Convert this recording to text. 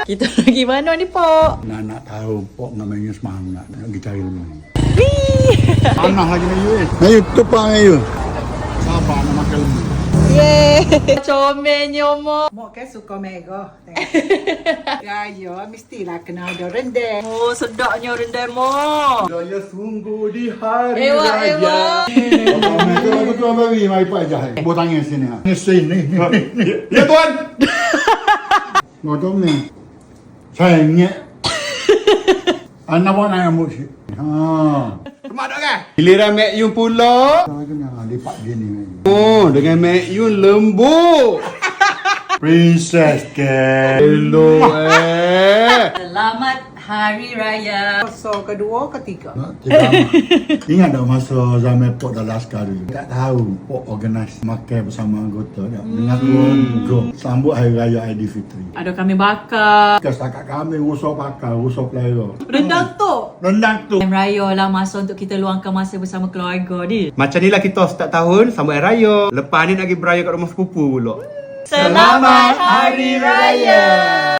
Kita lagi mana ni, Pok? Nak tahu Pok namanya semangat nak pergi cari lembu. Wih. Panas lagi Melayu Melayu tupang Melayu. Sabar nak makan lembu. Yeay. Comelnya, Mak. Mak kan suka mega. Raya mestilah kena ada rendang. Oh, sedapnya rendang, Mak. Raya sungguh di hari Ewa, raya. ewa. Betul bagi mari Pak Jah. Buat tangan sini. Ni sini. Ya tuan. Betul ni. Saya nyek. Anak buat nak ambil si. Ha. Mak tak kan? Giliran Mek Yun pula. Lagi ni lipat gini. Oh, dengan Mek Yun lembut. Princess ke. Hello Selamat Hari Raya. Masa kedua, ketiga. Ingat tak masa zaman Pok dah laskar dulu? Tak tahu Pok organize makan bersama anggota tak? Dengan keluarga sambut Hari Raya Aidilfitri. Ada kami bakar. Setakat kami rusak pakar, rusak pelera. Rendang tu. Rendang tu. Time raya lah masa untuk kita luangkan masa bersama keluarga ni. Macam ni lah kita start tahun sambut Hari Raya. Lepas ni nak pergi beraya kat rumah sepupu pula. Selamat Hari Raya.